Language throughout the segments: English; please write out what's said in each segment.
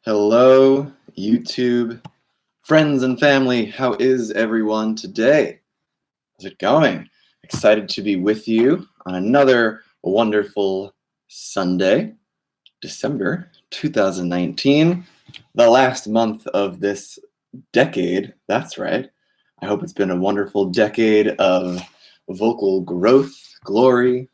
Hello, YouTube friends and family. How is everyone today? How's it going? Excited to be with you on another wonderful Sunday, December 2019, the last month of this decade. That's right. I hope it's been a wonderful decade of vocal growth, glory,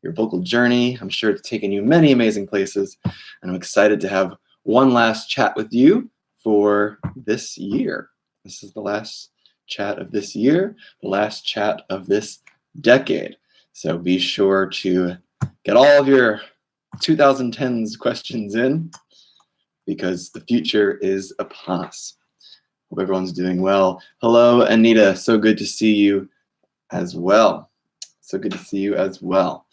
your vocal journey. I'm sure it's taken you many amazing places, and I'm excited to have one last chat with you for this year. This is the last chat of this year, the last chat of this decade. So be sure to get all of your 2010s questions in because the future is upon us. Hope everyone's doing well. Hello, Anita. So good to see you as well. So good to see you as well.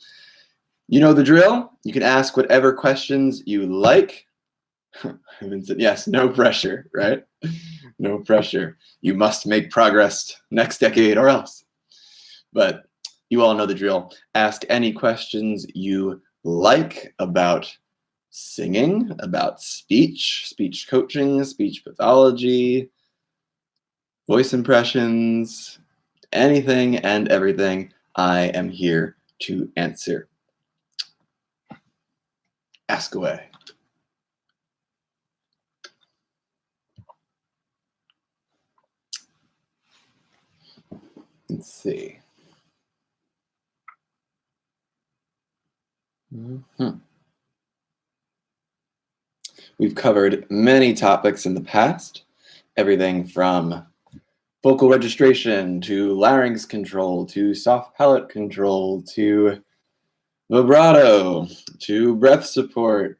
You know the drill. You can ask whatever questions you like. Vincent, yes, no pressure, right? No pressure. You must make progress next decade or else. But you all know the drill. Ask any questions you like about singing, about speech, speech coaching, speech pathology, voice impressions, anything and everything. I am here to answer. Ask away. Let's see. We've covered many topics in the past, everything from vocal registration to larynx control to soft palate control to vibrato to breath support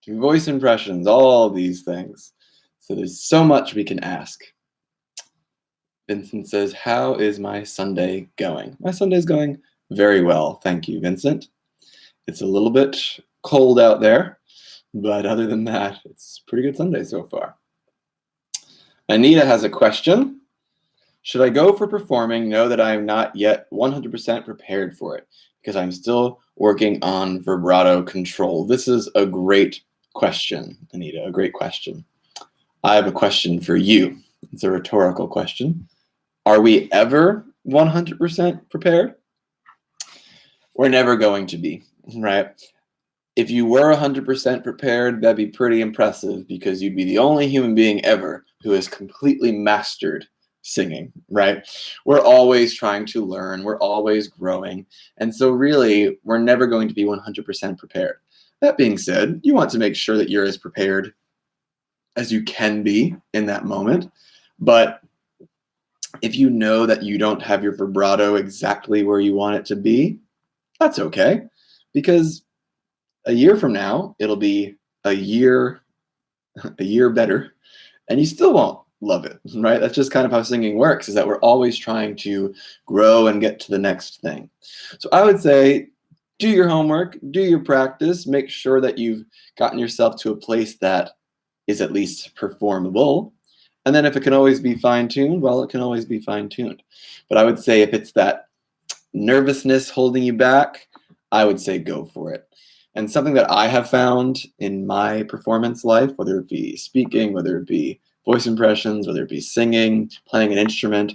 to voice impressions, all these things. So there's so much we can ask. Vincent says, how is my Sunday going? My Sunday's going very well, thank you, Vincent. It's a little bit cold out there, but other than that, it's a pretty good Sunday so far. Anita has a question. Should I go for performing, know that I am not yet 100% prepared for it because I'm still working on vibrato control? This is a great question, Anita, a great question. I have a question for you. It's a rhetorical question. Are we ever 100% prepared? We're never going to be, right? If you were 100% prepared, that'd be pretty impressive because you'd be the only human being ever who has completely mastered singing, right? We're always trying to learn. We're always growing. And so really, we're never going to be 100% prepared. That being said, you want to make sure that you're as prepared as you can be in that moment. But if you know that you don't have your vibrato exactly where you want it to be, that's okay. Because a year from now, it'll be a year better, and you still won't love it, right? That's just kind of how singing works, is that we're always trying to grow and get to the next thing. So I would say, do your homework, do your practice, make sure that you've gotten yourself to a place that is at least performable. And then if it can always be fine-tuned, well, it can always be fine-tuned. But I would say if it's that nervousness holding you back, I would say go for it. And something that I have found in my performance life, whether it be speaking, whether it be voice impressions, whether it be singing, playing an instrument,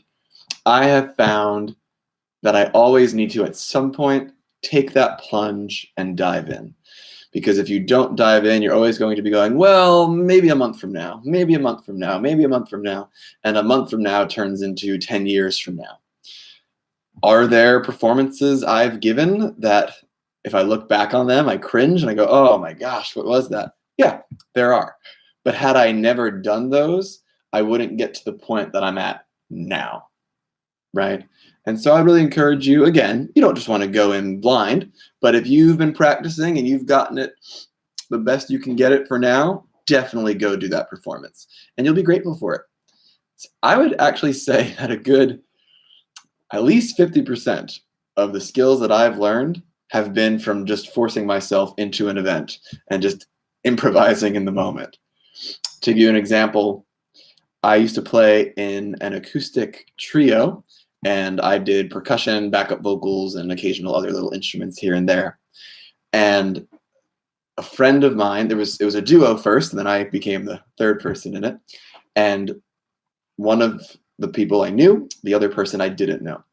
I have found that I always need to, at some point, take that plunge and dive in. Because if you don't dive in, you're always going to be going, well, maybe a month from now, maybe a month from now, maybe a month from now. And a month from now turns into 10 years from now. Are there performances I've given that if I look back on them, I cringe and I go, oh my gosh, what was that? Yeah, there are. But had I never done those, I wouldn't get to the point that I'm at now, right? And so I really encourage you, again, you don't just want to go in blind, but if you've been practicing and you've gotten it the best you can get it for now, definitely go do that performance. And you'll be grateful for it. So I would actually say that a good, at least 50% of the skills that I've learned have been from just forcing myself into an event and just improvising in the moment. To give you an example, I used to play in an acoustic trio, and I did percussion, backup vocals, and occasional other little instruments here and there. And a friend of mine, it was a duo first, and then I became the third person in it. And one of the people I knew, the other person I didn't know.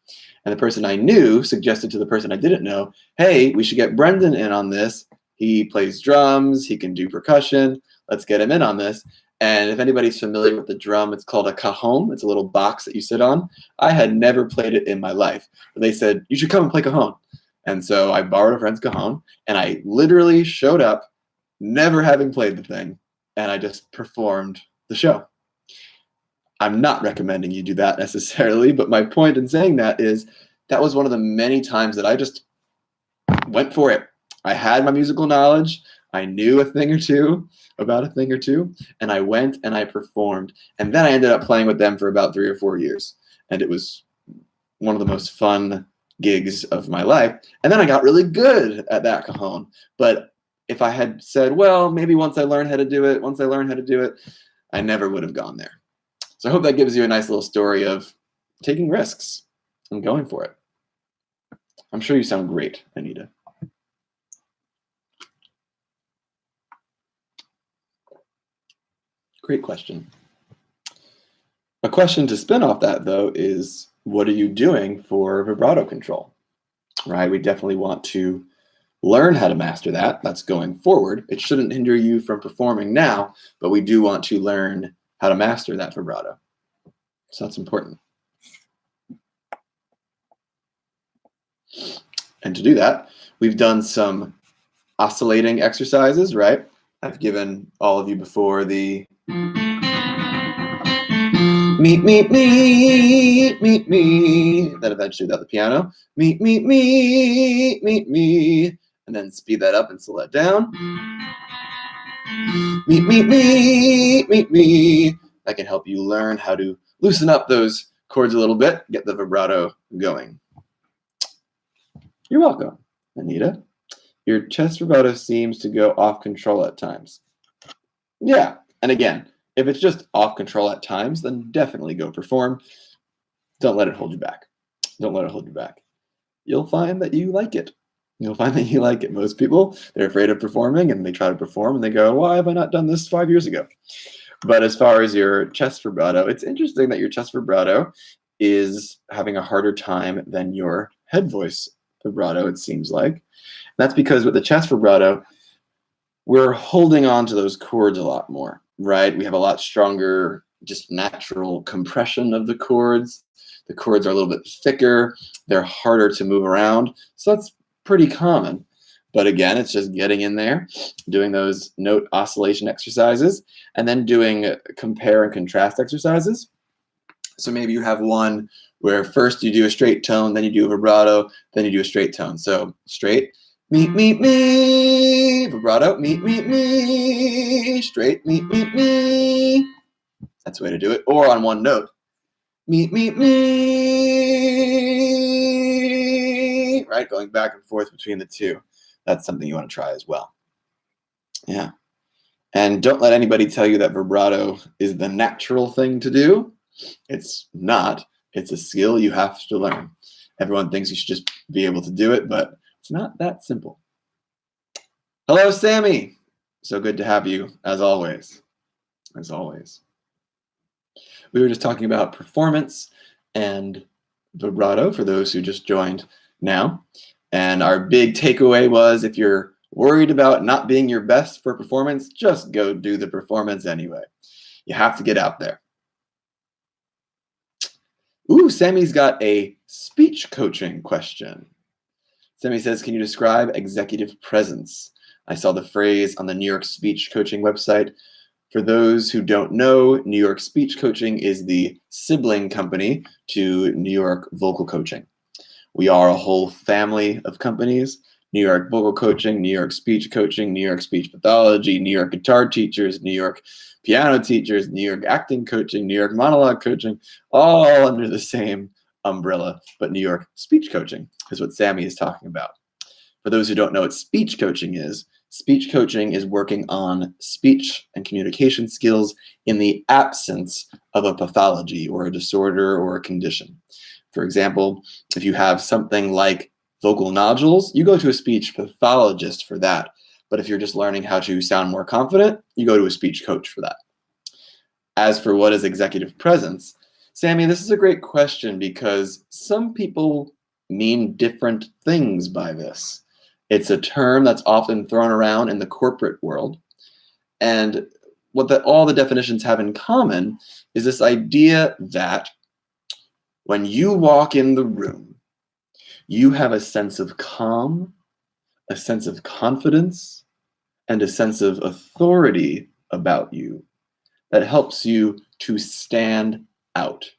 And the person I knew suggested to the person I didn't know, hey, we should get Brendan in on this. He plays drums, he can do percussion. Let's get him in on this. And if anybody's familiar with the drum, it's called a cajon. It's a little box that you sit on. I had never played it in my life. But they said, you should come and play cajon. And so I borrowed a friend's cajon, and I literally showed up, never having played the thing, and I just performed the show. I'm not recommending you do that necessarily, but my point in saying that is that was one of the many times that I just went for it. I had my musical knowledge. I knew a thing or two about a thing or two, and I went and I performed. And then I ended up playing with them for about 3 or 4 years. And it was one of the most fun gigs of my life. And then I got really good at that cajon. But if I had said, well, maybe once I learn how to do it, I never would have gone there. So I hope that gives you a nice little story of taking risks and going for it. I'm sure you sound great, Anita. Great question. A question to spin off that, though, is what are you doing for vibrato control? Right? We definitely want to learn how to master that. That's going forward. It shouldn't hinder you from performing now, but we do want to learn how to master that vibrato. So that's important. And to do that, we've done some oscillating exercises, right? I've given all of you before the meet me, then eventually without the piano, meet me, and then speed that up and slow that down. Meet me. That can help you learn how to loosen up those chords a little bit, get the vibrato going. You're welcome, Anita. Your chest vibrato seems to go off control at times. Yeah, and again, if it's just off control at times, then definitely go perform. Don't let it hold you back. Don't let it hold you back. You'll find that you like it. You'll find that you like it. Most people, they're afraid of performing, and they try to perform, and they go, why have I not done this 5 years ago? But as far as your chest vibrato, it's interesting that your chest vibrato is having a harder time than your head voice vibrato, it seems like. That's because with the chest vibrato, we're holding on to those chords a lot more, right? We have a lot stronger, just natural compression of the chords. The chords are a little bit thicker. They're harder to move around. So that's pretty common. But again, it's just getting in there, doing those note oscillation exercises, and then doing compare and contrast exercises. So maybe you have one where first you do a straight tone, then you do a vibrato, then you do a straight tone. So straight, meet me, vibrato, meet me, straight, meet me. That's the way to do it. Or on one note, meet me, right? Going back and forth between the two. That's something you want to try as well. Yeah. And don't let anybody tell you that vibrato is the natural thing to do. It's not. It's a skill you have to learn. Everyone thinks you should just be able to do it, but it's not that simple. Hello, Sammy. So good to have you, as always. As always. We were just talking about performance and vibrato for those who just joined now. And our big takeaway was if you're worried about not being your best for performance, just go do the performance anyway. You have to get out there. Ooh, Sammy's got a speech coaching question. Sammy says, can you describe executive presence? I saw the phrase on the New York Speech Coaching website. For those who don't know, New York Speech Coaching is the sibling company to New York Vocal Coaching. We are a whole family of companies: New York Vocal Coaching, New York Speech Coaching, New York Speech Pathology, New York Guitar Teachers, New York Piano Teachers, New York Acting Coaching, New York Monologue Coaching, all under the same umbrella. But New York Speech Coaching is what Sammy is talking about. For those who don't know what speech coaching is working on speech and communication skills in the absence of a pathology or a disorder or a condition. For example, if you have something like vocal nodules, you go to a speech pathologist for that. But if you're just learning how to sound more confident, you go to a speech coach for that. As for what is executive presence, Sammy, this is a great question because some people mean different things by this. It's a term that's often thrown around in the corporate world. And what all the definitions have in common is this idea that when you walk in the room, you have a sense of calm, a sense of confidence, and a sense of authority about you that helps you to stand out.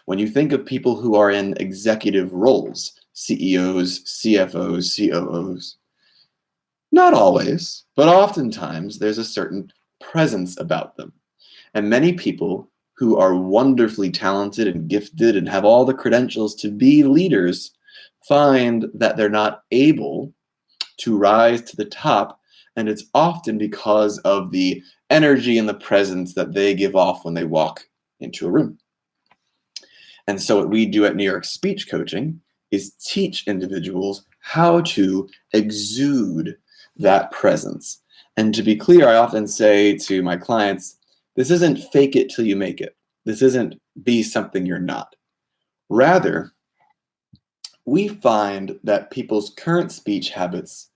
When you think of people who are in executive roles, CEOs, CFOs, COOs, not always, but oftentimes there's a certain presence about them. And many people who are wonderfully talented and gifted and have all the credentials to be leaders find that they're not able to rise to the top, and it's often because of the energy and the presence that they give off when they walk into a room. And so what we do at New York Speech Coaching is teach individuals how to exude that presence. And to be clear, I often say to my clients, this isn't fake it till you make it. This isn't be something you're not. Rather, we find that people's current speech habits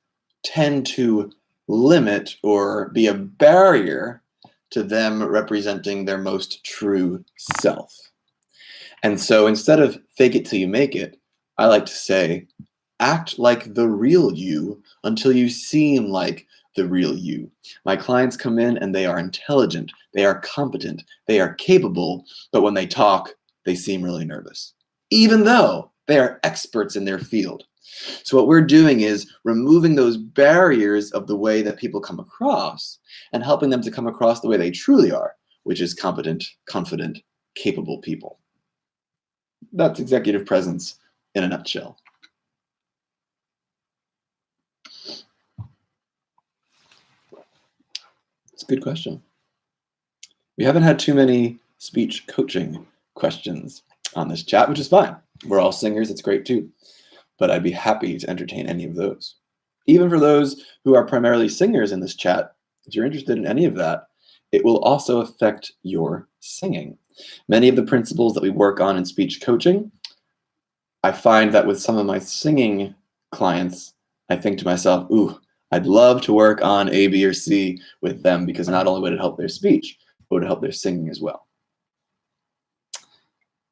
tend to limit or be a barrier to them representing their most true self. And so instead of fake it till you make it, I like to say, act like the real you until you seem like the real you. My clients come in and they are intelligent, they are competent, they are capable, but when they talk, they seem really nervous, even though they are experts in their field. So what we're doing is removing those barriers of the way that people come across and helping them to come across the way they truly are, which is competent, confident, capable people. That's executive presence in a nutshell. It's a good question. We haven't had too many speech coaching questions on this chat, which is fine. We're all singers, it's great too. But I'd be happy to entertain any of those. Even for those who are primarily singers in this chat, if you're interested in any of that, it will also affect your singing. Many of the principles that we work on in speech coaching, I find that with some of my singing clients, I think to myself, ooh, I'd love to work on A, B, or C with them because not only would it help their speech, but it would help their singing as well.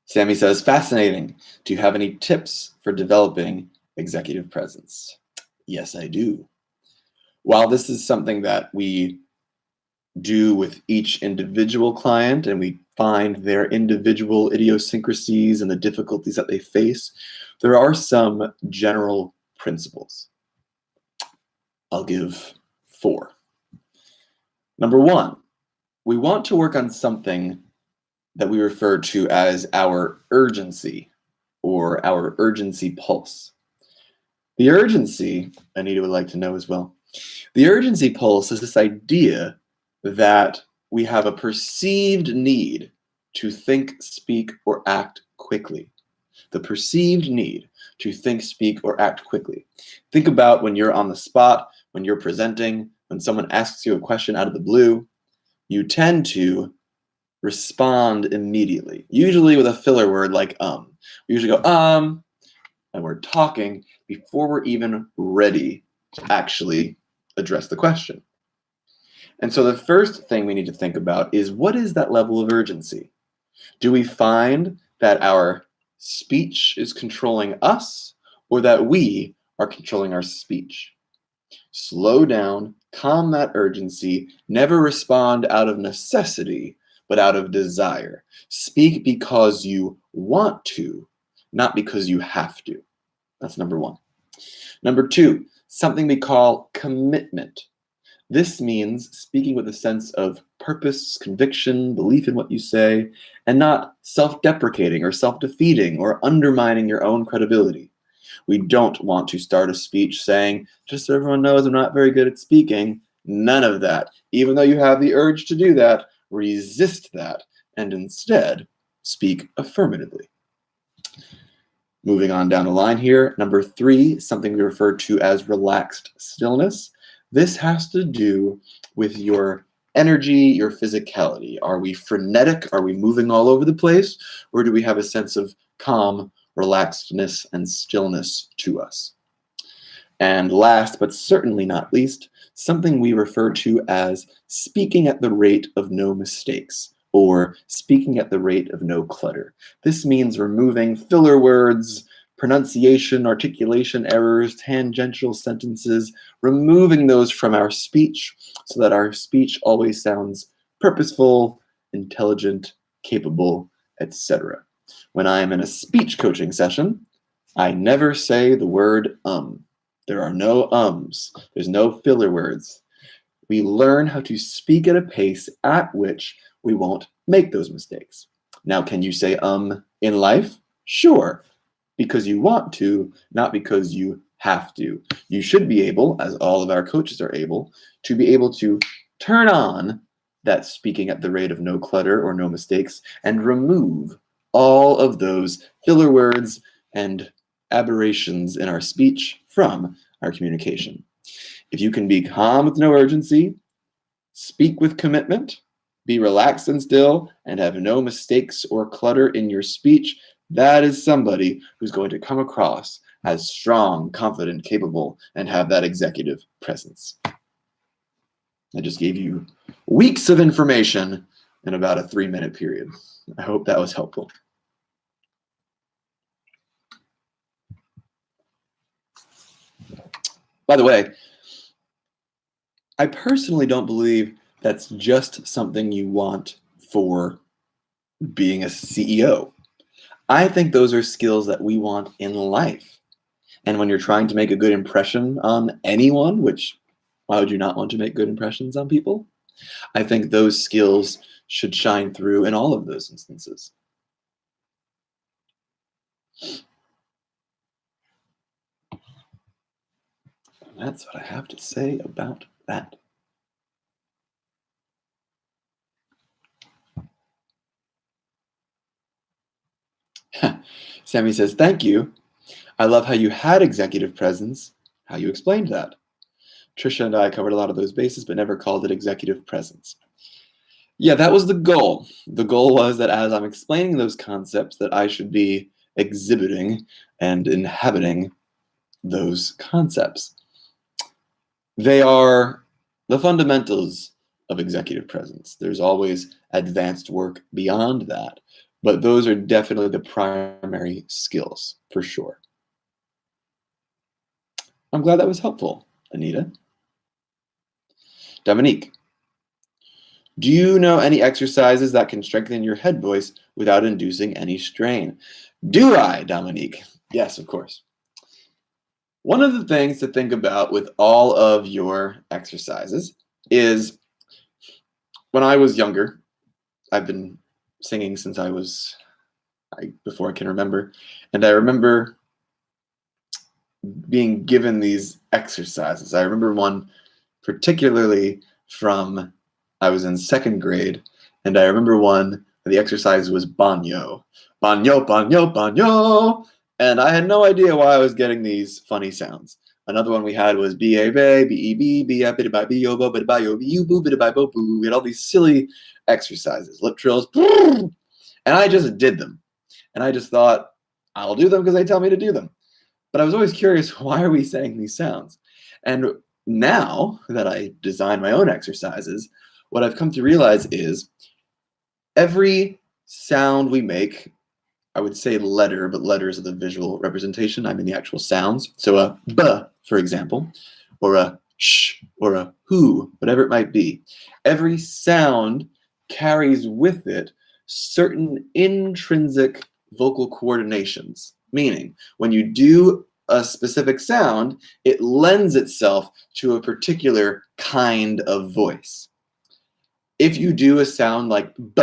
Sammy says, fascinating. Do you have any tips for developing executive presence? Yes, I do. While this is something that we do with each individual client and we find their individual idiosyncrasies and the difficulties that they face, there are some general principles. I'll give 4. Number 1, we want to work on something that we refer to as our urgency or our urgency pulse. The urgency, Anita would like to know as well. The urgency pulse is this idea that we have a perceived need to think, speak, or act quickly. The perceived need to think, speak, or act quickly. Think about when you're on the spot, when you're presenting, when someone asks you a question out of the blue, you tend to respond immediately, usually with a filler word like We usually go and we're talking before we're even ready to actually address the question. And so the first thing we need to think about is, what is that level of urgency? Do we find that our speech is controlling us or that we are controlling our speech? Slow down, calm that urgency, never respond out of necessity, but out of desire. Speak because you want to, not because you have to. That's number 1. Number 2, something we call commitment. This means speaking with a sense of purpose, conviction, belief in what you say, and not self-deprecating or self-defeating or undermining your own credibility. We don't want to start a speech saying, just so everyone knows I'm not very good at speaking. None of that. Even though you have the urge to do that, resist that and instead speak affirmatively. Moving on down the line here, number 3, something we refer to as relaxed stillness. This has to do with your energy, your physicality. Are we frenetic? Are we moving all over the place? Or do we have a sense of calm, relaxedness, and stillness to us? And last, but certainly not least, something we refer to as speaking at the rate of no mistakes, or speaking at the rate of no clutter. This means removing filler words, pronunciation, articulation errors, tangential sentences, removing those from our speech so that our speech always sounds purposeful, intelligent, capable, etc. When I am in a speech coaching session, I never say the word There are no ums. There's no filler words. We learn how to speak at a pace at which we won't make those mistakes. Now, can you say in life? Sure, because you want to, not because you have to. You should be able, as all of our coaches are able, to turn on that speaking at the rate of no clutter or no mistakes and remove all of those filler words and aberrations in our speech from our communication. If you can be calm with no urgency, speak with commitment, be relaxed and still, and have no mistakes or clutter in your speech, that is somebody who's going to come across as strong, confident, capable, and have that executive presence. I just gave you weeks of information in about a 3-minute period. I hope that was helpful. By the way, I personally don't believe that's just something you want for being a CEO. I think those are skills that we want in life. And when you're trying to make a good impression on anyone, which why would you not want to make good impressions on people? I think those skills should shine through in all of those instances. And that's what I have to say about that. Sammy says, thank you. I love how you had executive presence, how you explained that. Trisha and I covered a lot of those bases, but never called it executive presence. Yeah, that was the goal. The goal was that as I'm explaining those concepts, that I should be exhibiting and inhabiting those concepts. They are the fundamentals of executive presence. There's always advanced work beyond that, but those are definitely the primary skills, for sure. I'm glad that was helpful, Anita. Dominique, do you know any exercises that can strengthen your head voice without inducing any strain? Do I, Dominique? Yes, of course. One of the things to think about with all of your exercises is when I was younger, I've been singing since before I can remember, and I remember being given these exercises. I remember one particularly from I was in 2nd grade, and I remember the exercise was banyo. Banyo, banyo, banyo. And I had no idea why I was getting these funny sounds. Another one we had was B-A-B, B-E-B, B-A-B-B-B-O-B, B-A-B-B-O-B, B-A-B-B-O-B. We had all these silly exercises, lip trills, and I just did them. And I just thought, I'll do them because they tell me to do them. But I was always curious, why are we saying these sounds? And now that I design my own exercises, what I've come to realize is every sound we make, I would say letter, but letters are the visual representation. I mean the actual sounds. So a B, for example, or a sh, or a who, whatever it might be. Every sound carries with it certain intrinsic vocal coordinations, meaning when you do a specific sound, it lends itself to a particular kind of voice. If you do a sound like B,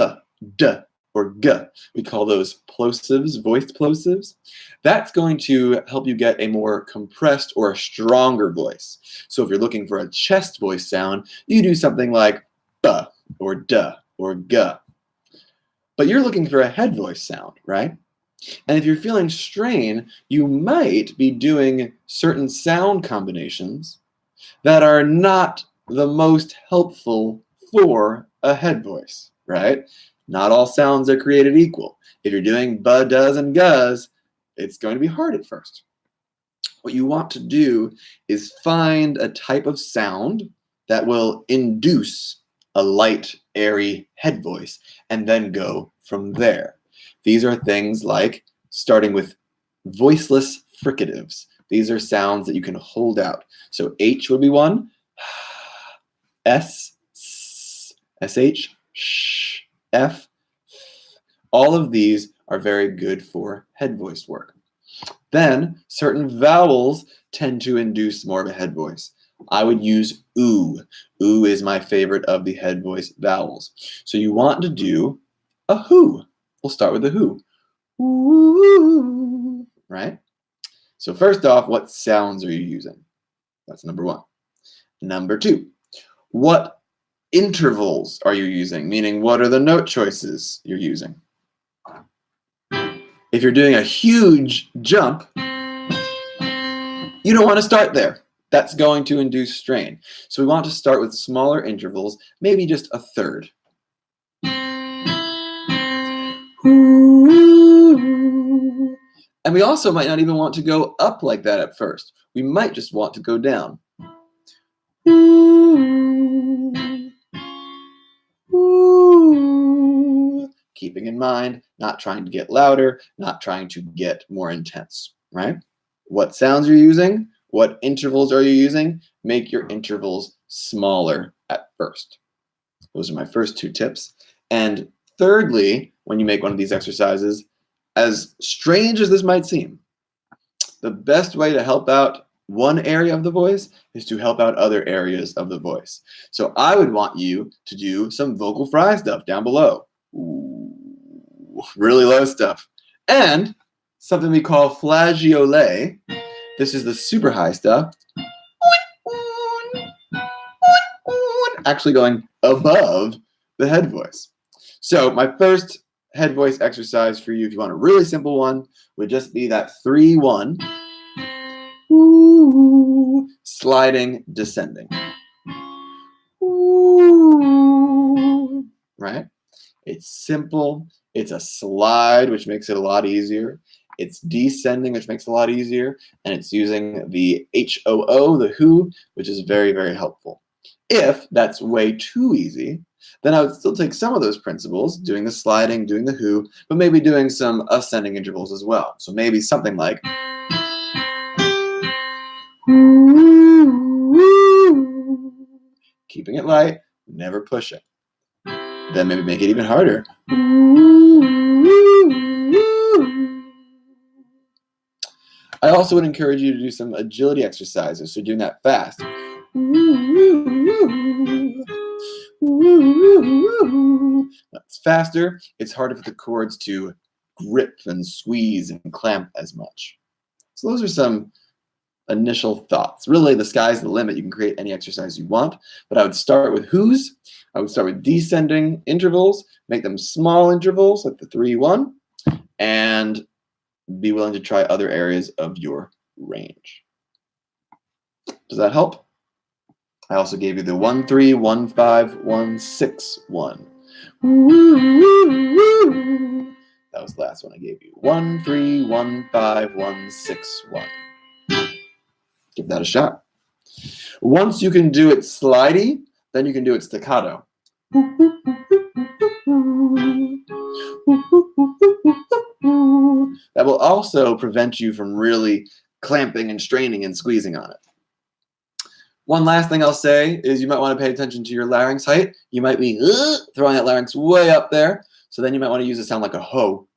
D, or G, we call those plosives, voiced plosives, that's going to help you get a more compressed or a stronger voice. So if you're looking for a chest voice sound, you do something like B, or D, or G. But you're looking for a head voice sound, right? And if you're feeling strain, you might be doing certain sound combinations that are not the most helpful for a head voice, right? Not all sounds are created equal. If you're doing buh, does, and guz, it's going to be hard at first. What you want to do is find a type of sound that will induce a light, airy head voice, and then go from there. These are things like starting with voiceless fricatives. These are sounds that you can hold out. So H would be one, S, SH, sh, F. All of these are very good for head voice work. Then certain vowels tend to induce more of a head voice. I would use oo. Oo is my favorite of the head voice vowels. So you want to do a who. We'll start with the who. Ooh, right? So first off, what sounds are you using? That's number one. Number two, what intervals are you using? Meaning, what are the note choices you're using? If you're doing a huge jump, you don't want to start there. That's going to induce strain. So we want to start with smaller intervals, maybe just a third. And we also might not even want to go up like that at first. We might just want to go down. Keeping in mind, not trying to get louder, not trying to get more intense, right? What sounds are you using? What intervals are you using? Make your intervals smaller at first. Those are my first two tips. And thirdly, when you make one of these exercises, as strange as this might seem, the best way to help out one area of the voice is to help out other areas of the voice. So I would want you to do some vocal fry stuff down below. Ooh, really low stuff. And something we call flageolet. This is the super high stuff. Actually going above the head voice. So my first head voice exercise for you, if you want a really simple one, would just be that 3-1. Ooh, sliding, descending. Ooh, right? It's simple. It's a slide, which makes it a lot easier. It's descending, which makes it a lot easier. And it's using the HOO, the who, which is very, very helpful. If that's way too easy, then I would still take some of those principles, doing the sliding, doing the who, but maybe doing some ascending intervals as well. So maybe something like keeping it light, never push it. Then maybe make it even harder. I also would encourage you to do some agility exercises, so doing that fast. That's faster. It's harder for the chords to grip and squeeze and clamp as much. So those are some initial thoughts. Really, the sky's the limit. You can create any exercise you want, but I would start with who's. I would start with descending intervals, make them small intervals like the 3-1, and be willing to try other areas of your range. Does that help? I also gave you the 1-3, 1-5, 1-6-1. That was the last one I gave you. 1-3, 1-5, 1-6-1. Give that a shot. Once you can do it slidey, then you can do it staccato. That will also prevent you from really clamping and straining and squeezing on it. One last thing I'll say is you might want to pay attention to your larynx height. You might be throwing that larynx way up there. So then you might want to use a sound like a ho.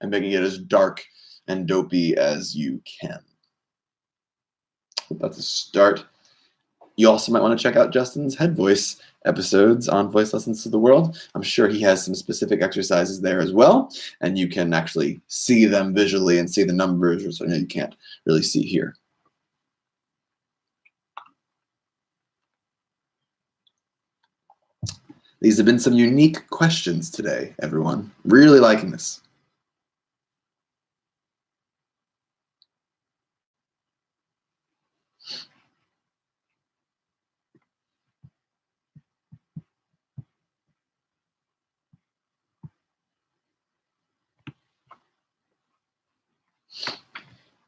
And making it as dark and dopey as you can. That's a start. You also might want to check out Justin's head voice episodes on Voice Lessons to the World. I'm sure he has some specific exercises there as well, and you can actually see them visually and see the numbers, which I know you can't really see here. These have been some unique questions today, everyone. Really liking this.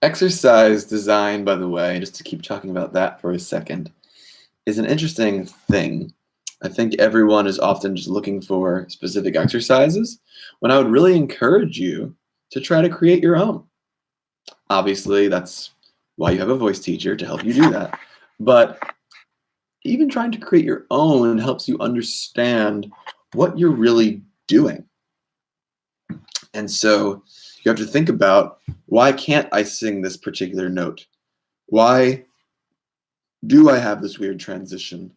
Exercise design, by the way, just to keep talking about that for a second, is an interesting thing. I think everyone is often just looking for specific exercises, when I would really encourage you to try to create your own. Obviously, that's why you have a voice teacher to help you do that. But even trying to create your own helps you understand what you're really doing. And so you have to think about, why can't I sing this particular note? Why do I have this weird transition?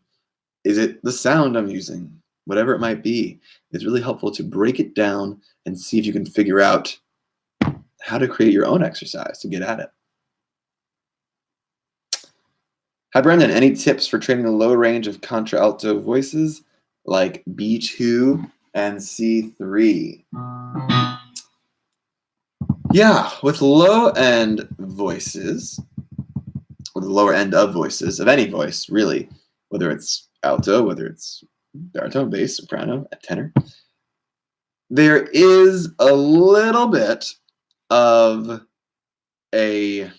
Is it the sound I'm using? Whatever it might be, it's really helpful to break it down and see if you can figure out how to create your own exercise to get at it. Hi, Brendan. Any tips for training the low range of contralto voices like B2 and C3? Yeah, with low-end voices, or the lower end of voices, of any voice, really, whether it's alto, whether it's baritone, bass, soprano, tenor, there is a little bit of a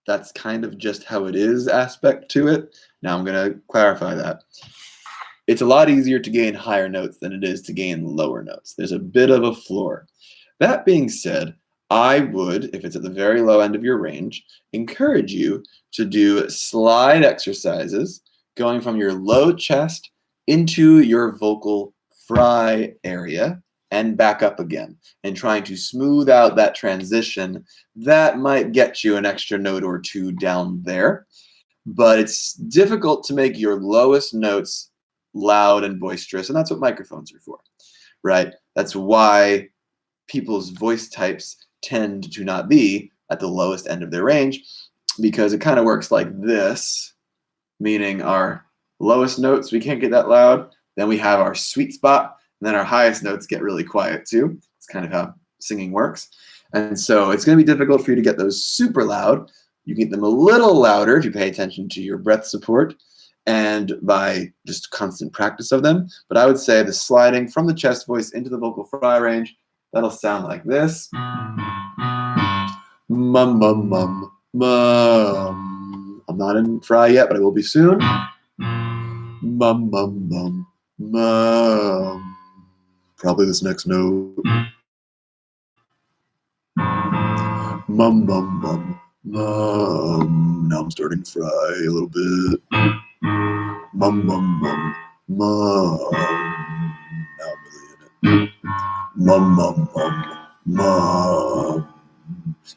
that's kind of just how it is aspect to it. Now I'm going to clarify that. It's a lot easier to gain higher notes than it is to gain lower notes. There's a bit of a floor. That being said, I would, if it's at the very low end of your range, encourage you to do slide exercises going from your low chest into your vocal fry area and back up again, and trying to smooth out that transition. That might get you an extra note or two down there, but it's difficult to make your lowest notes loud and boisterous, and that's what microphones are for, right? That's why people's voice types tend to not be at the lowest end of their range, because it kind of works like this, meaning our lowest notes, we can't get that loud, then we have our sweet spot, and then our highest notes get really quiet too. It's kind of how singing works. And so it's going to be difficult for you to get those super loud. You can get them a little louder if you pay attention to your breath support and by just constant practice of them. But I would say the sliding from the chest voice into the vocal fry range, that'll sound like this. Mum, mum, mum, mum. I'm not in fry yet, but I will be soon. Mum, mum, mum, mum. Probably this next note. Mum, mum, mum, mum. Now I'm starting to fry a little bit. Mum, mum, mum, mum. Now I'm really in it. Mum, mum, mum, mum.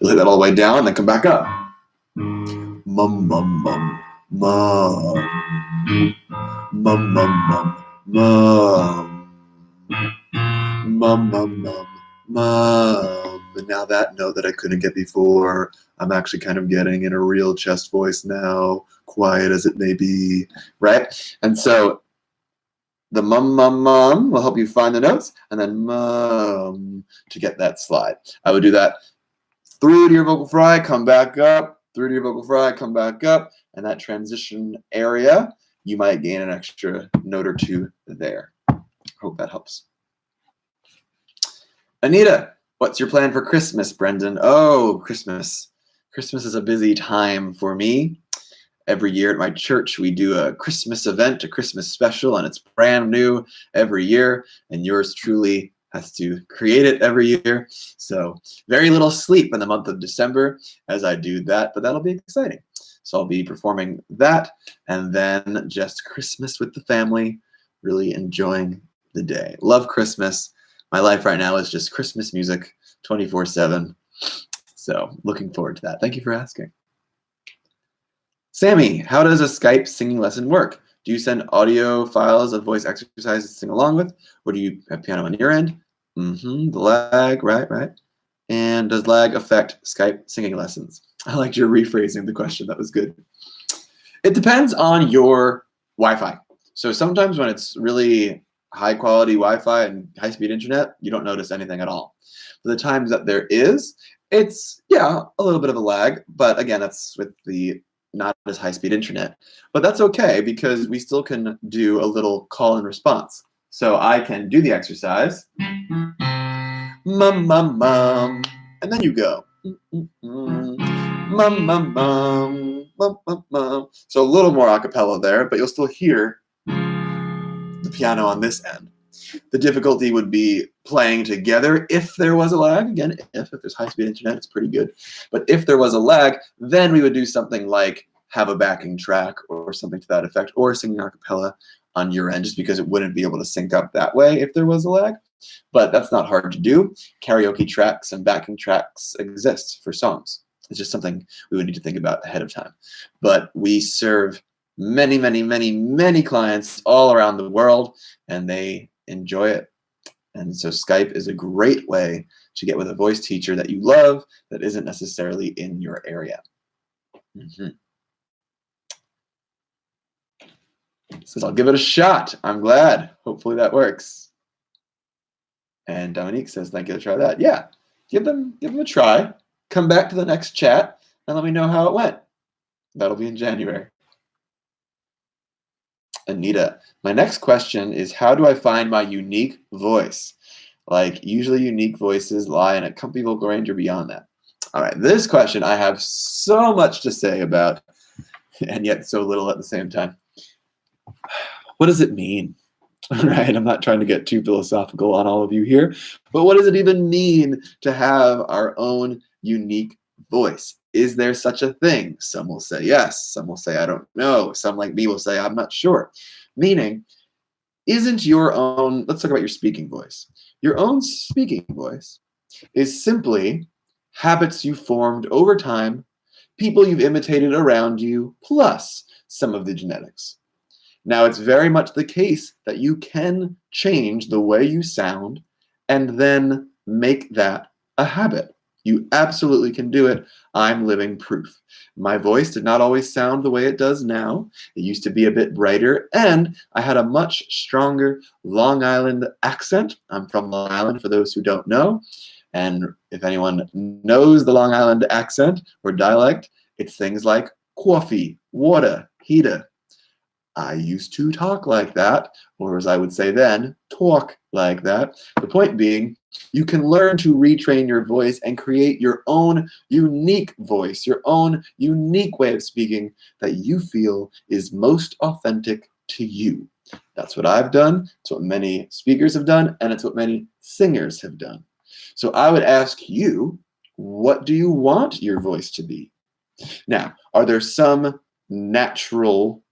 Lay that all the way down, then come back up. Mum, mum, mum, mum. Mum, mum, mum, mum. Mum, mum, mum, mum. And now that note that I couldn't get before, I'm actually kind of getting in a real chest voice now, quiet as it may be, right? And so the mum, mum, mum will help you find the notes, and then mum to get that slide. I would do that through to your vocal fry, come back up, through to your vocal fry, come back up, and that transition area, you might gain an extra note or two there. Hope that helps. Anita, what's your plan for Christmas, Brendan? Oh, Christmas. Christmas is a busy time for me. Every year at my church, we do a Christmas event, a Christmas special, and it's brand new every year, and yours truly has to create it every year. So very little sleep in the month of December as I do that, but that'll be exciting. So I'll be performing that, and then just Christmas with the family, really enjoying the day. Love Christmas. My life right now is just Christmas music 24/7. So looking forward to that. Thank you for asking. Sammy, how does a Skype singing lesson work? Do you send audio files of voice exercises to sing along with, or do you have piano on your end? The lag, right. And does lag affect Skype singing lessons? I liked your rephrasing the question. That was good. It depends on your Wi-Fi. So sometimes when it's really high quality Wi-Fi and high-speed internet, you don't notice anything at all. For the times that there is, it's, yeah, a little bit of a lag, but again, that's with the not as high-speed internet. But that's okay, because we still can do a little call and response. So I can do the exercise, mum, mum, mum, and then you go. Mum, mum, mum. So a little more a cappella there, but you'll still hear the piano on this end. The difficulty would be playing together if there was a lag. Again, if there's high-speed internet, it's pretty good. But if there was a lag, then we would do something like have a backing track or something to that effect, or singing a cappella on your end, just because it wouldn't be able to sync up that way if there was a lag. But that's not hard to do. Karaoke tracks and backing tracks exist for songs. It's just something we would need to think about ahead of time. But we serve many, many, many, many clients all around the world, and they enjoy it. And so Skype is a great way to get with a voice teacher that you love that isn't necessarily in your area. Says, I'll give it a shot. I'm glad. Hopefully that works. And Dominique says, thank you to try that. Yeah, give them a try. Come back to the next chat and let me know how it went. That'll be in January. Anita, my next question is, how do I find my unique voice? Like, usually unique voices lie in a comfy vocal range or beyond that. All right, this question I have so much to say about, and yet so little at the same time. What does it mean? Right, I'm not trying to get too philosophical on all of you here, but what does it even mean to have our own unique voice? Is there such a thing? Some will say yes, some will say I don't know, some like me will say I'm not sure. Meaning, isn't your own, let's talk about your speaking voice. Your own speaking voice is simply habits you formed over time, people you've imitated around you, plus some of the genetics. Now, it's very much the case that you can change the way you sound and then make that a habit. You absolutely can do it. I'm living proof. My voice did not always sound the way it does now. It used to be a bit brighter, and I had a much stronger Long Island accent. I'm from Long Island, for those who don't know. And if anyone knows the Long Island accent or dialect, it's things like coffee, water, heater. I used to talk like that, or as I would say then, talk like that. The point being, you can learn to retrain your voice and create your own unique voice, your own unique way of speaking that you feel is most authentic to you. That's what I've done, it's what many speakers have done, and it's what many singers have done. So I would ask you, what do you want your voice to be? Now, are there some natural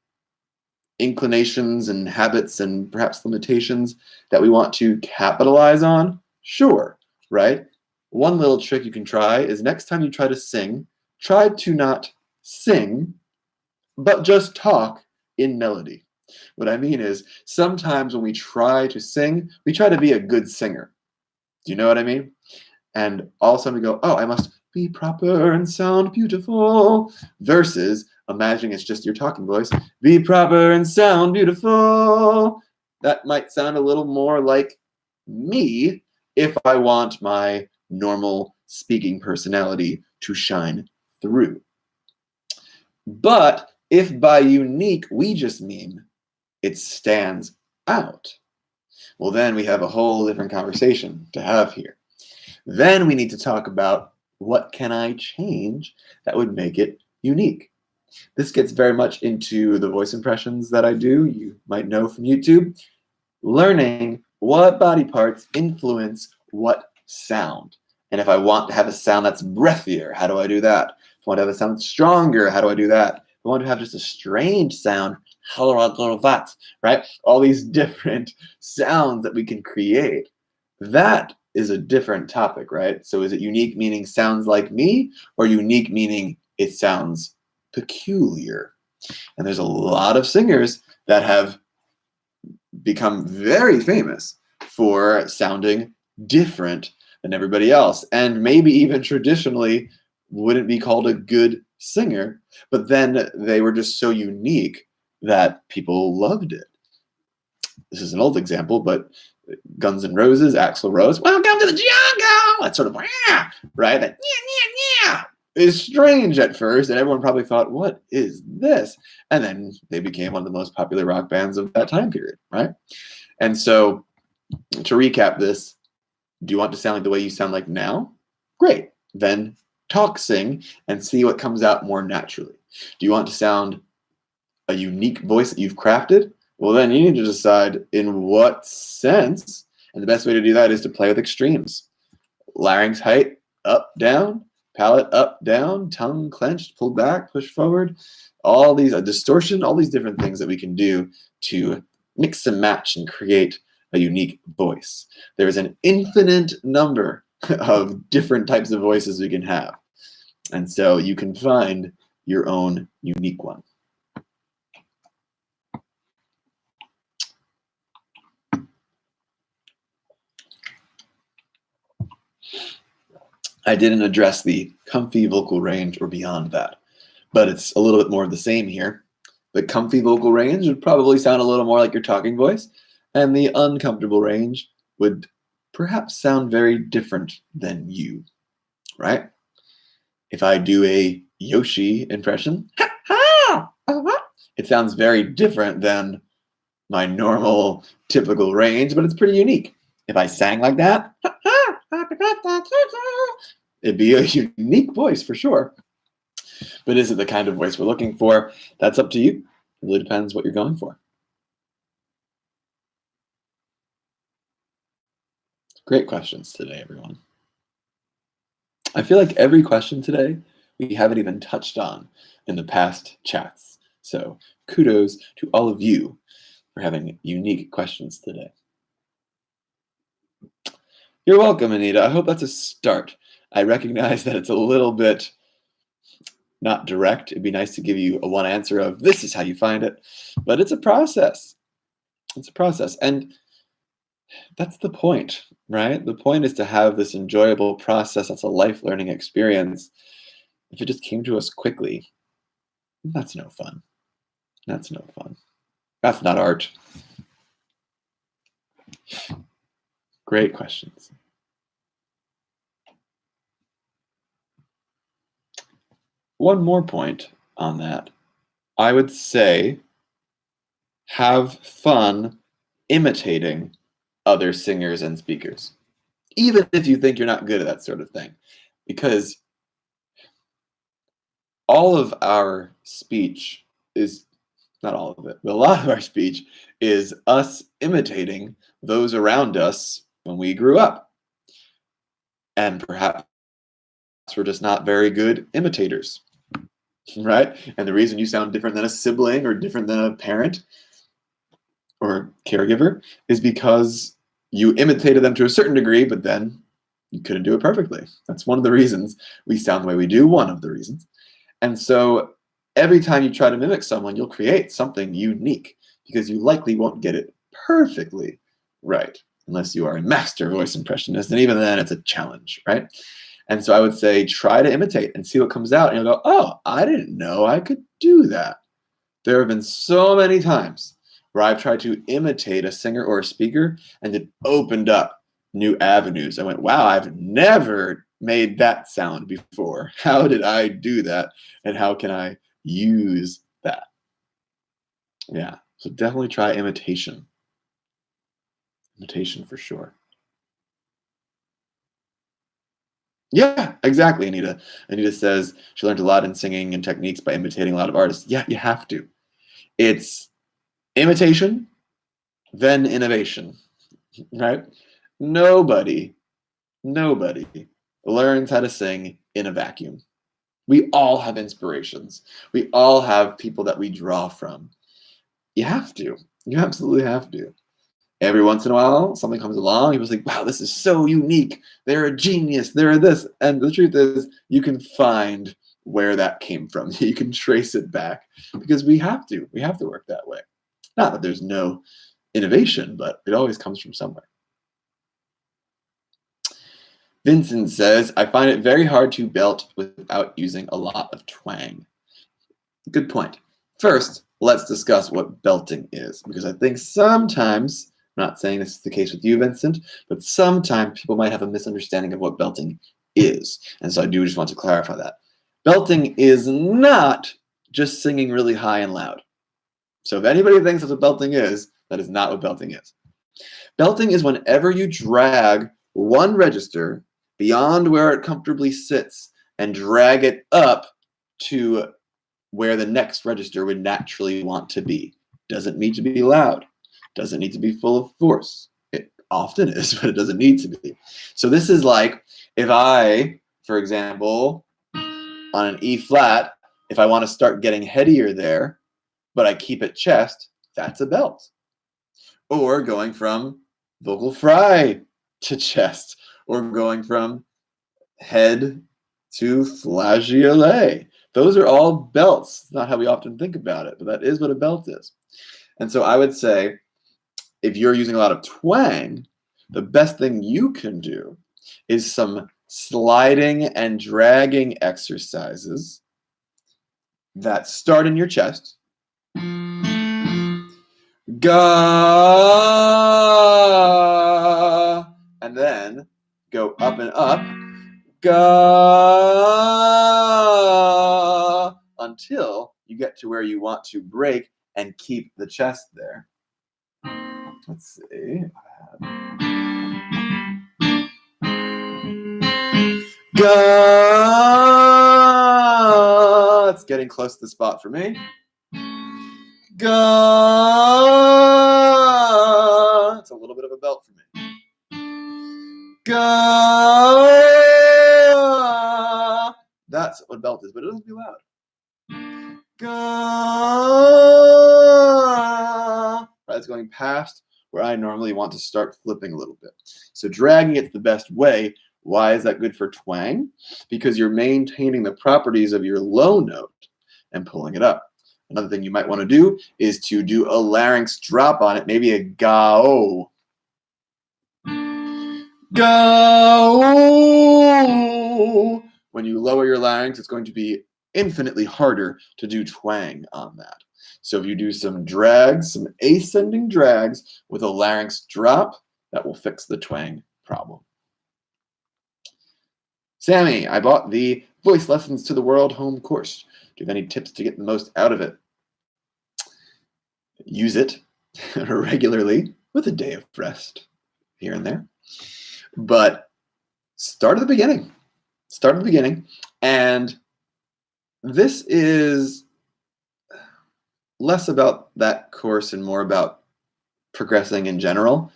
inclinations and habits and perhaps limitations that we want to capitalize on? Sure, right? One little trick you can try is next time you try to sing, try to not sing, but just talk in melody. What I mean is, sometimes when we try to sing, we try to be a good singer. Do you know what I mean? And all of a sudden we go, oh, I must be proper and sound beautiful, versus imagining it's just your talking voice. Be proper and sound beautiful. That might sound a little more like me if I want my normal speaking personality to shine through. But if by unique we just mean it stands out, well, then we have a whole different conversation to have here. Then we need to talk about, what can I change that would make it unique? This gets very much into the voice impressions that I do, you might know from YouTube. Learning what body parts influence what sound. And if I want to have a sound that's breathier, how do I do that? If I want to have a sound that's stronger, how do I do that? If I want to have just a strange sound, how do I do that? Right? All these different sounds that we can create. That is a different topic, right? So is it unique meaning sounds like me, or unique meaning it sounds peculiar? And there's a lot of singers that have become very famous for sounding different than everybody else, and maybe even traditionally wouldn't be called a good singer, but then they were just so unique that people loved it. This is an old example, but Guns N' Roses, Axl Rose, welcome to the jungle! That's sort of, right? That is strange at first, and everyone probably thought, what is this? And then they became one of the most popular rock bands of that time period, right? And so, to recap this, do you want to sound like the way you sound like now? Great. Then talk, sing, and see what comes out more naturally. Do you want to sound a unique voice that you've crafted? Well, then you need to decide in what sense. And the best way to do that is to play with extremes. Larynx height, up, down, palate up, down, tongue clenched, pulled back, push forward. All these, a distortion, all these different things that we can do to mix and match and create a unique voice. There is an infinite number of different types of voices we can have. And so you can find your own unique one. I didn't address the comfy vocal range or beyond that, but it's a little bit more of the same here. The comfy vocal range would probably sound a little more like your talking voice, and the uncomfortable range would perhaps sound very different than you, right? If I do a Yoshi impression, it sounds very different than my normal, typical range, but it's pretty unique. If I sang like that, it'd be a unique voice for sure. But is it the kind of voice we're looking for? That's up to you. It really depends what you're going for. Great questions today, everyone. I feel like every question today we haven't even touched on in the past chats. So kudos to all of you for having unique questions today. You're welcome, Anita. I hope that's a start. I recognize that it's a little bit not direct. It'd be nice to give you a one answer of this is how you find it, but it's a process. It's a process. And that's the point, right? The point is to have this enjoyable process. That's a life learning experience. If it just came to us quickly, that's no fun. That's no fun. That's not art. Great questions. One more point on that. I would say have fun imitating other singers and speakers, even if you think you're not good at that sort of thing, because all of our speech is, not all of it, but a lot of our speech is us imitating those around us when we grew up. And perhaps we're just not very good imitators, right? And the reason you sound different than a sibling or different than a parent or caregiver is because you imitated them to a certain degree, but then you couldn't do it perfectly. That's one of the reasons we sound the way we do, one of the reasons. And so every time you try to mimic someone, you'll create something unique because you likely won't get it perfectly right unless you are a master voice impressionist. And even then, it's a challenge, right? And so I would say try to imitate and see what comes out. And you'll go, oh, I didn't know I could do that. There have been so many times where I've tried to imitate a singer or a speaker and it opened up new avenues. I went, wow, I've never made that sound before. How did I do that? And how can I use that? Yeah, so definitely try imitation. Imitation for sure. Yeah, exactly, Anita. Anita says she learned a lot in singing and techniques by imitating a lot of artists. Yeah, you have to. It's imitation, then innovation, right? Nobody learns how to sing in a vacuum. We all have inspirations. We all have people that we draw from. You have to. You absolutely have to. Every once in a while, something comes along, people's like, wow, this is so unique. They're a genius. They're this. And the truth is, you can find where that came from. You can trace it back because we have to. We have to work that way. Not that there's no innovation, but it always comes from somewhere. Vincent says, I find it very hard to belt without using a lot of twang. Good point. First, let's discuss what belting is, because I think sometimes, I'm not saying this is the case with you, Vincent, but sometimes people might have a misunderstanding of what belting is. And so I do just want to clarify that. Belting is not just singing really high and loud. So if anybody thinks that's what belting is, that is not what belting is. Belting is whenever you drag one register beyond where it comfortably sits and drag it up to where the next register would naturally want to be. Doesn't need to be loud. Doesn't need to be full of force. It often is, but it doesn't need to be. So this is like if I, for example, on an E flat, if I want to start getting headier there, but I keep it chest, that's a belt. Or going from vocal fry to chest, or going from head to flageolet. Those are all belts. It's not how we often think about it, but that is what a belt is. And so I would say, if you're using a lot of twang, the best thing you can do is some sliding and dragging exercises that start in your chest. Ga, and then go up and up. Ga, until you get to where you want to break and keep the chest there. Let's see. Ga, it's getting close to the spot for me. Ga, it's a little bit of a belt for me. Ga, that's what a belt is, but it doesn't be loud. Ga, right, it's going past where I normally want to start flipping a little bit. So dragging it's the best way. Why is that good for twang? Because you're maintaining the properties of your low note and pulling it up. Another thing you might want to do is to do a larynx drop on it, maybe a ga-o. Ga-o. When you lower your larynx, it's going to be infinitely harder to do twang on that. So if you do some drags, some ascending drags with a larynx drop, that will fix the twang problem. Sammy, I bought the Voice Lessons to the World home course. Do you have any tips to get the most out of it? Use it regularly with a day of rest here and there. But start at the beginning. Start at the beginning. And this is less about that course and more about progressing in general.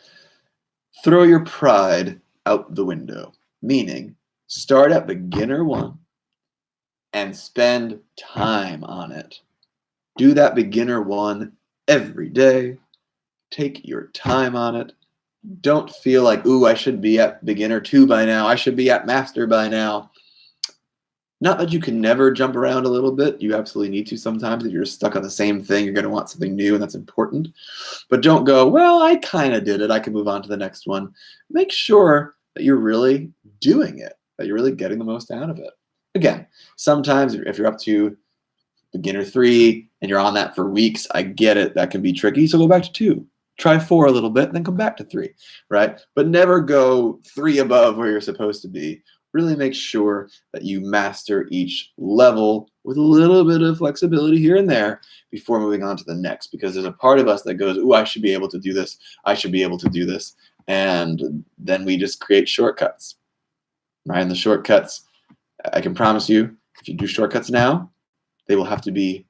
Throw your pride out the window, meaning start at beginner 1 and spend time on it. Do that beginner 1 every day. Take your time on it. Don't feel like, ooh, I should be at beginner 2 by now. I should be at master by now. Not that you can never jump around a little bit. You absolutely need to sometimes. If you're stuck on the same thing, you're going to want something new, and that's important. But don't go, well, I kind of did it. I can move on to the next one. Make sure that you're really doing it, that you're really getting the most out of it. Again, sometimes if you're up to beginner 3 and you're on that for weeks, I get it. That can be tricky. So go back to 2. Try 4 a little bit, then come back to 3, right? But never go 3 above where you're supposed to be. Really make sure that you master each level with a little bit of flexibility here and there before moving on to the next, because there's a part of us that goes, ooh, I should be able to do this. I should be able to do this. And then we just create shortcuts, right? And the shortcuts, I can promise you, if you do shortcuts now, they will have to be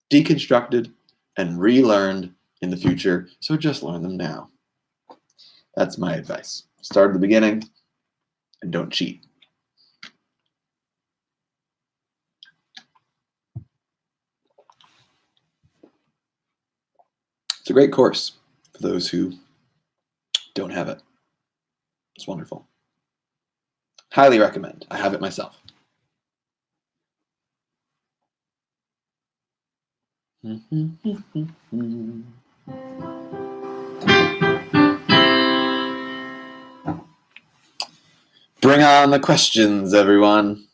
deconstructed and relearned in the future. So just learn them now. That's my advice. Start at the beginning and don't cheat. It's a great course for those who don't have it. It's wonderful. Highly recommend. I have it myself. Bring on the questions, everyone.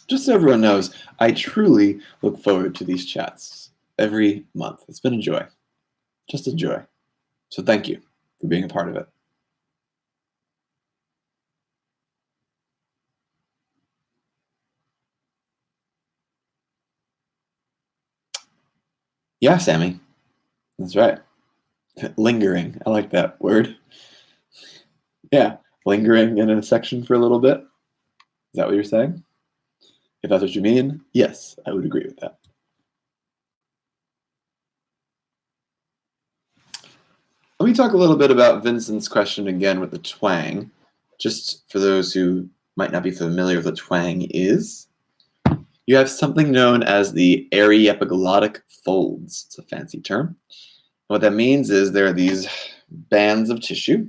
Just so everyone knows, I truly look forward to these chats every month. It's been a joy. Just a joy. So thank you for being a part of it. Yeah, Sammy. That's right. Lingering. I like that word. Yeah. lingering in a section for a little bit? Is that what you're saying? If that's what you mean, yes, I would agree with that. Let me talk a little bit about Vincent's question again with the twang, just for those who might not be familiar with what twang is. You have something known as the airy epiglottic folds. It's a fancy term. And what that means is there are these bands of tissue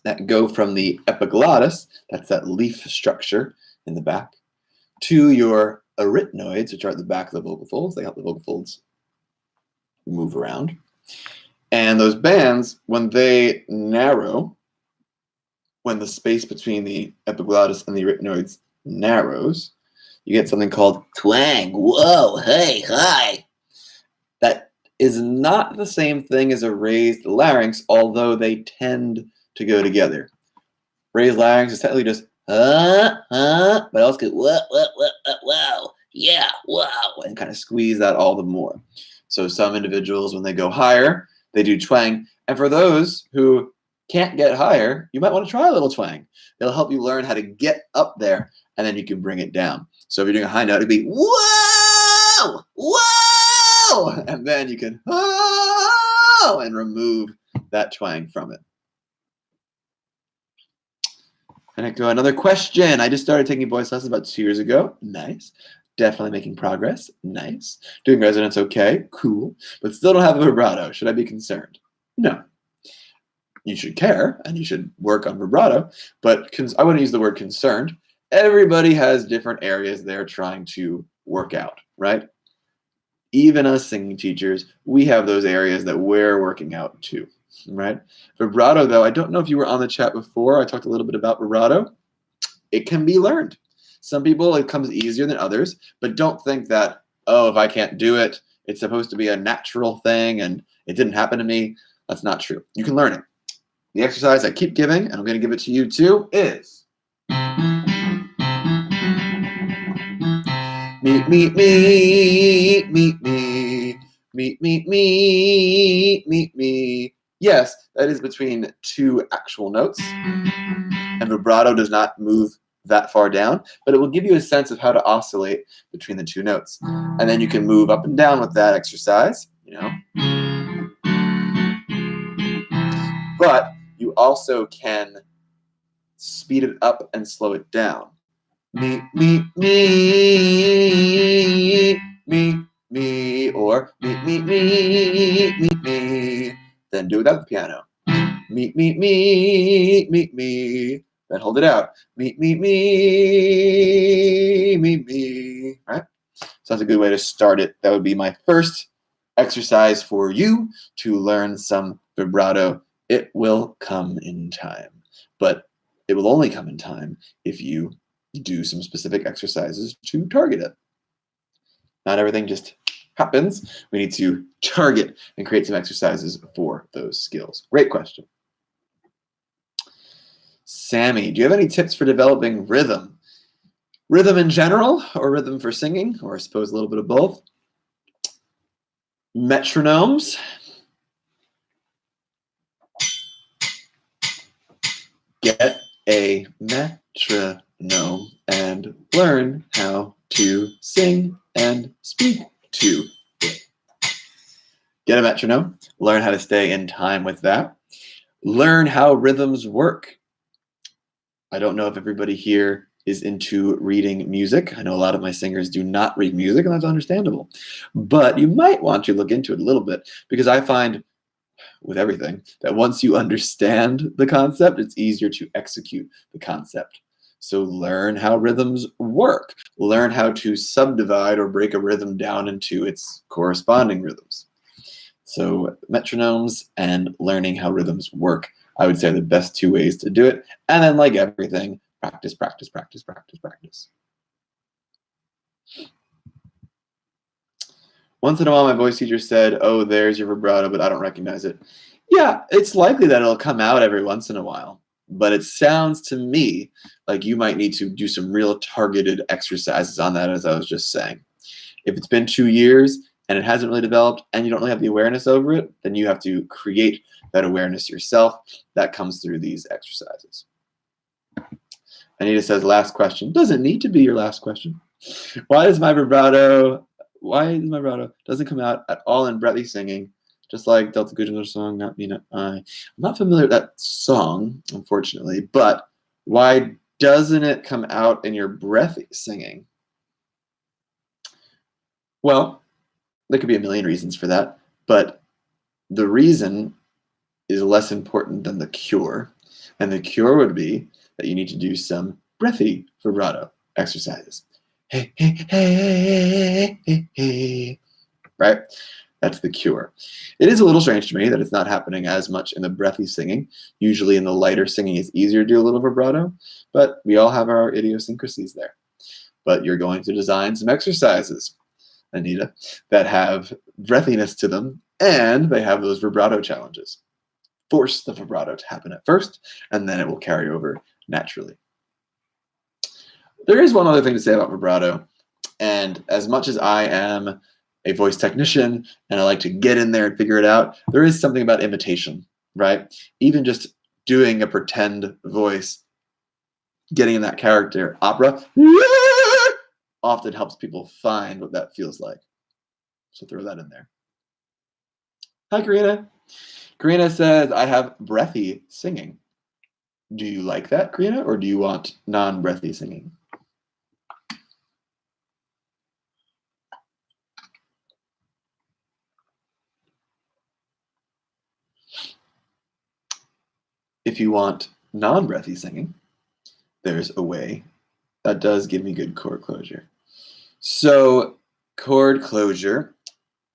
that go from the epiglottis, that's that leaf structure in the back, to your arytenoids, which are at the back of the vocal folds. They help the vocal folds move around. And those bands, when they narrow, when the space between the epiglottis and the arytenoids narrows, you get something called twang. Whoa, hey, hi. That is not the same thing as a raised larynx, although they tend to go together. Raised larynx is technically just but also get whoa, yeah, whoa, and kind of squeeze that all the more. So some individuals, when they go higher, they do twang. And for those who can't get higher, you might want to try a little twang. It'll help you learn how to get up there, and then you can bring it down. So if you're doing a high note, it'd be whoa, whoa, and then you can whoa, and remove that twang from it. And another question. I just started taking voice lessons about 2 years ago. Nice. Definitely making progress. Nice. Doing resonance okay. Cool. But still don't have a vibrato. Should I be concerned? No. You should care, and you should work on vibrato. But I wouldn't use the word concerned. Everybody has different areas they're trying to work out, right? Even us singing teachers, we have those areas that we're working out too, right? Vibrato, though, I don't know if you were on the chat before. I talked a little bit about vibrato. It can be learned. Some people, it comes easier than others, but don't think that, oh, if I can't do it, it's supposed to be a natural thing and it didn't happen to me. That's not true. You can learn it. The exercise I keep giving, and I'm going to give it to you too, is meet, meet, meet, meet, me, meet, meet, meet, meet, me. Yes, that is between two actual notes, and vibrato does not move that far down, but it will give you a sense of how to oscillate between the two notes. And then you can move up and down with that exercise, you know. But you also can speed it up and slow it down. Me, me, me, me, me, or me, me, me, me, me. Then do it without the piano. Me, me, me, me, me. Then hold it out. Me, me, me, me, me. Right? So that's a good way to start it. That would be my first exercise for you to learn some vibrato. It will come in time, but it will only come in time if you do some specific exercises to target it. Not everything just happens. We need to target and create some exercises for those skills. Great question. Sammy, do you have any tips for developing rhythm? Rhythm in general, or rhythm for singing, or I suppose a little bit of both? Metronomes. Get a metronome and learn how to sing and speak to it. Get a metronome, learn how to stay in time with that. Learn how rhythms work. I don't know if everybody here is into reading music. I know a lot of my singers do not read music, and that's understandable. But you might want to look into it a little bit, because I find with everything that once you understand the concept, it's easier to execute the concept. So learn how rhythms work. Learn how to subdivide or break a rhythm down into its corresponding rhythms. So metronomes and learning how rhythms work, I would say, are the best two ways to do it. And then, like everything, practice, practice, practice, practice, practice. Once in a while, my voice teacher said, oh, there's your vibrato, but I don't recognize it. Yeah, it's likely that it'll come out every once in a while. But it sounds to me like you might need to do some real targeted exercises on that, as I was just saying. If it's been 2 years and it hasn't really developed and you don't really have the awareness over it, then you have to create that awareness yourself. That comes through these exercises. Anita says, last question. Doesn't need to be your last question. Why does my vibrato doesn't come out at all in breathy singing, just like Delta Goodrich song, Not Me, Not I? I'm not familiar with that song, unfortunately, but why doesn't it come out in your breathy singing? Well, there could be a million reasons for that, but the reason is less important than the cure. And the cure would be that you need to do some breathy vibrato exercises. Hey, hey, hey, hey, hey, right? That's the cure. It is a little strange to me that it's not happening as much in the breathy singing. Usually in the lighter singing, it's easier to do a little vibrato, but we all have our idiosyncrasies there. But you're going to design some exercises, Anita, that have breathiness to them, and they have those vibrato challenges. Force the vibrato to happen at first, and then it will carry over naturally. There is one other thing to say about vibrato, and as much as I am a voice technician and I like to get in there and figure it out, there is something about imitation, right? Even just doing a pretend voice, getting in that character, opera, often helps people find what that feels like. So throw that in there. Hi, Karina. Karina says, I have breathy singing. Do you like that, Karina, or do you want non-breathy singing? If you want non-breathy singing, there's a way that does give me good chord closure. So chord closure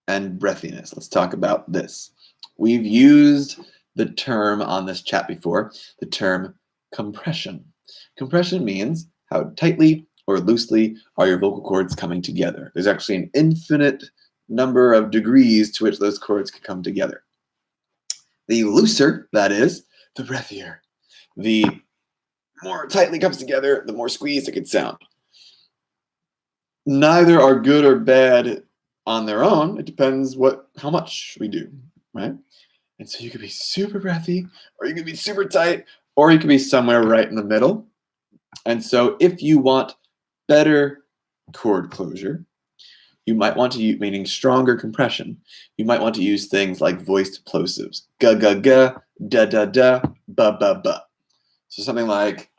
and breathiness. Let's talk about this. We've used the term on this chat before, the term compression. Compression means how tightly or loosely are your vocal cords coming together. There's actually an infinite number of degrees to which those cords can come together. The looser that is, the breathier. The more tightly comes together, the more squeezed it can sound. Neither are good or bad on their own. It depends how much we do, right? And so you could be super breathy, or you could be super tight, or you could be somewhere right in the middle. And so if you want better chord closure, you might want to use, meaning stronger compression, you might want to use things like voiced plosives. Ga, ga, ga, da, da, da, ba, ba, ba. So something like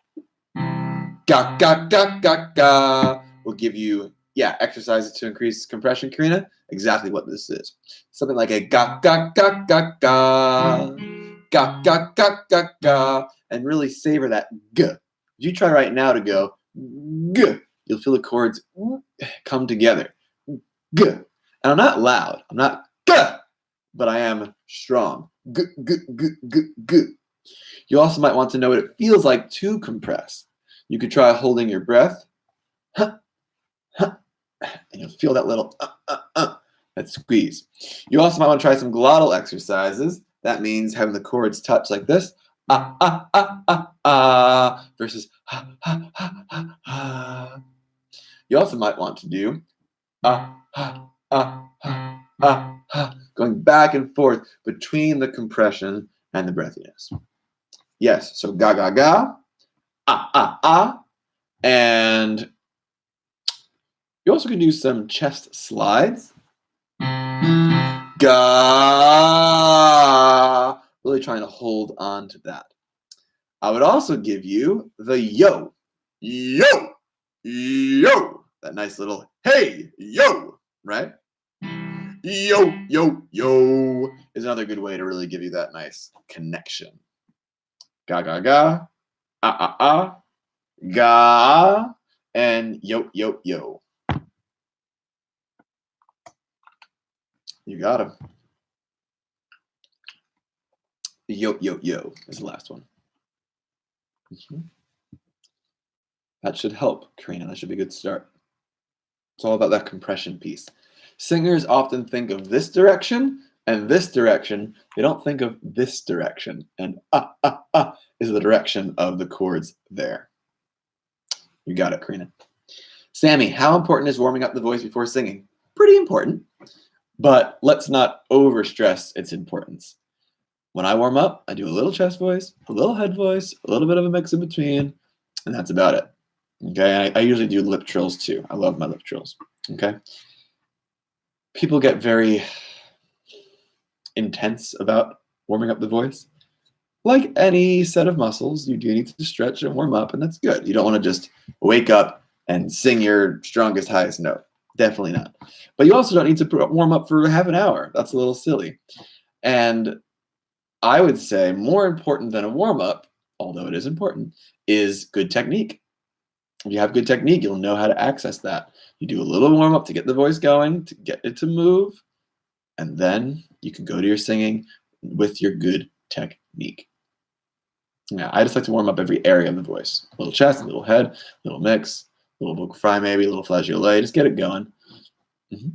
ga, ga, ga, ga, ga will give you, exercises to increase compression, Karina. Exactly what this is. Something like a ga, ga, ga, ga, ga, ga, ga, ga, ga, ga, and really savor that g. If you try right now to go g, you'll feel the chords come together. G. And I'm not loud. I'm not g, but I am strong. G, g, g, g, g. You also might want to know what it feels like to compress. You could try holding your breath, and you'll feel that little that squeeze. You also might want to try some glottal exercises. That means having the chords touch like this, versus You also might want to do going back and forth between the compression and the breathiness. Yes, so ga ga ga, and you also can do some chest slides. Ga, really trying to hold on to that. I would also give you the yo, yo, yo. That nice little hey, yo, right? Yo, yo, yo is another good way to really give you that nice connection. Ga, ga, ga, ga, and yo, yo, yo. You got him. Yo, yo, yo is the last one. That should help, Karina. That should be a good start. It's all about that compression piece. Singers often think of this direction and this direction. They don't think of this direction. And is the direction of the chords there. You got it, Karina. Sammy, how important is warming up the voice before singing? Pretty important, but let's not overstress its importance. When I warm up, I do a little chest voice, a little head voice, a little bit of a mix in between, And that's about it. Okay, I usually do lip trills too. I love my lip trills. Okay. People get very intense about warming up the voice. Like any set of muscles, you do need to stretch and warm up, and that's good. You don't want to just wake up and sing your strongest, highest note. Definitely not. But you also don't need to warm up for half an hour. That's a little silly. And I would say more important than a warm up, although it is important, is good technique. If you have good technique, you'll know how to access that. You do a little warm up to get the voice going, to get it to move, and then you can go to your singing with your good technique. Yeah, I just like to warm up every area of the voice. A little chest, a little head, a little mix, a little vocal fry maybe, a little flageolet. Just get it going. Mm-hmm.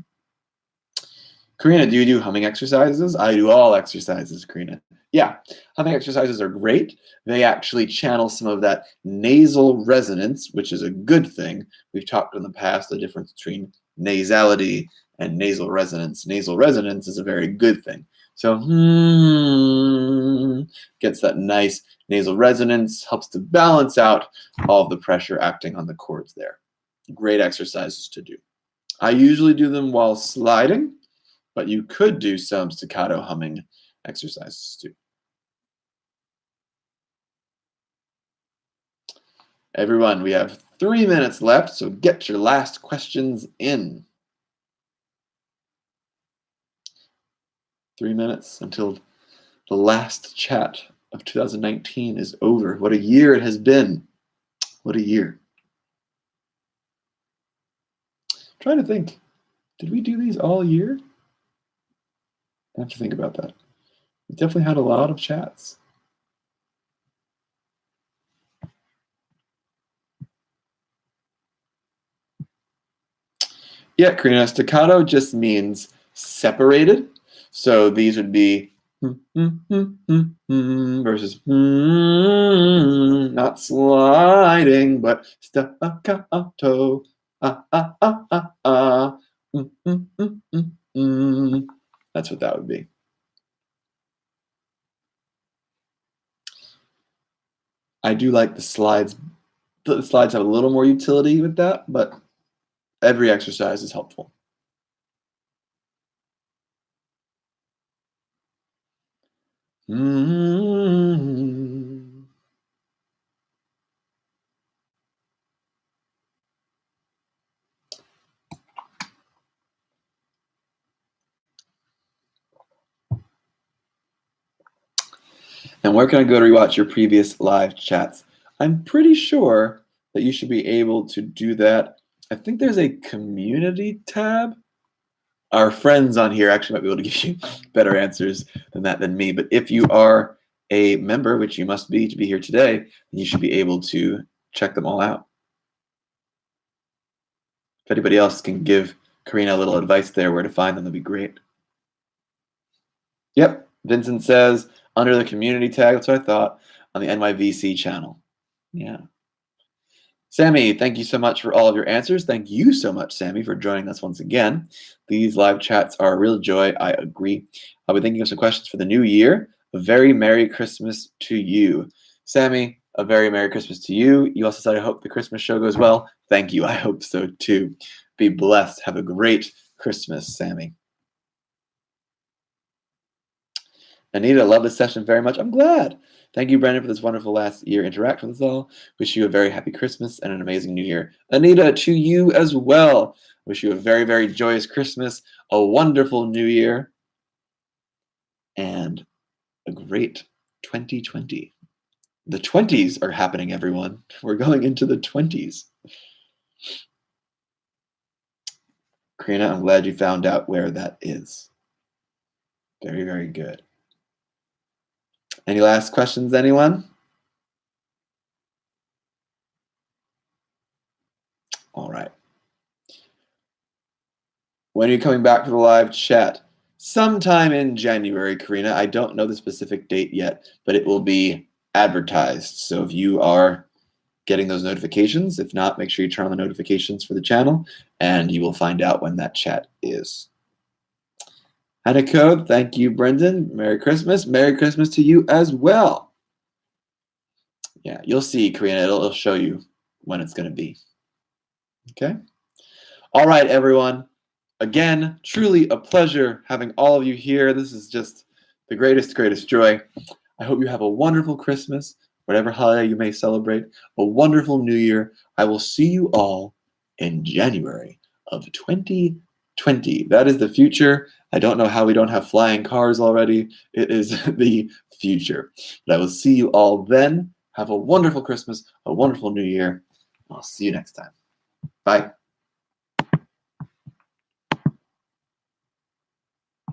Karina, do you do humming exercises? I do all exercises, Karina. Yeah, humming exercises are great. They actually channel some of that nasal resonance, which is a good thing. We've talked in the past the difference between nasality and nasal resonance. Nasal resonance is a very good thing. So, gets that nice nasal resonance, helps to balance out all of the pressure acting on the chords there. Great exercises to do. I usually do them while sliding, but you could do some staccato humming exercises too. Everyone, we have 3 minutes left, so get your last questions in. 3 minutes until the last chat of 2019 is over. What a year it has been. What a year. I'm trying to think, did we do these all year? I have to think about that. We definitely had a lot of chats. Yeah, Karina, staccato just means separated. So these would be versus not sliding, but staccato. That's what that would be. I do like the slides. The slides have a little more utility with that, but every exercise is helpful. And where can I go to rewatch your previous live chats? I'm pretty sure that you should be able to do that. I think there's a community tab. Our friends on here actually might be able to give you better answers than me. But if you are a member, which you must be to be here today, then you should be able to check them all out. If anybody else can give Karina a little advice there where to find them, that'd be great. Yep, Vincent says under the community tag, that's what I thought, on the NYVC channel. Yeah. Sammy, thank you so much for all of your answers. Thank you so much, Sammy, for joining us once again. These live chats are a real joy. I agree. I'll be thinking of some questions for the new year. A very Merry Christmas to you. Sammy, a very Merry Christmas to you. You also said, I hope the Christmas show goes well. Thank you. I hope so too. Be blessed. Have a great Christmas, Sammy. Anita, love this session very much. I'm glad. Thank you, Brendan, for this wonderful last year interaction with us all. Wish you a very happy Christmas and an amazing new year. Anita, to you as well. Wish you a very, very joyous Christmas, a wonderful new year, and a great 2020. The 20s are happening, everyone. We're going into the 20s. Karina, I'm glad you found out where that is. Very, very good. Any last questions, anyone? All right. When are you coming back for the live chat? Sometime in January, Karina. I don't know the specific date yet, but it will be advertised. So if you are getting those notifications, if not, make sure you turn on the notifications for the channel, and you will find out when that chat is. Code, thank you, Brendan. Merry Christmas. Merry Christmas to you as well. Yeah, you'll see, Karina. It'll show you when it's going to be. Okay? All right, everyone. Again, truly a pleasure having all of you here. This is just the greatest joy. I hope you have a wonderful Christmas, whatever holiday you may celebrate, a wonderful New Year. I will see you all in January of 2020. That is the future. I don't know how we don't have flying cars already. It is the future. But I will see you all then. Have a wonderful Christmas, a wonderful New Year. I'll see you next time. Bye.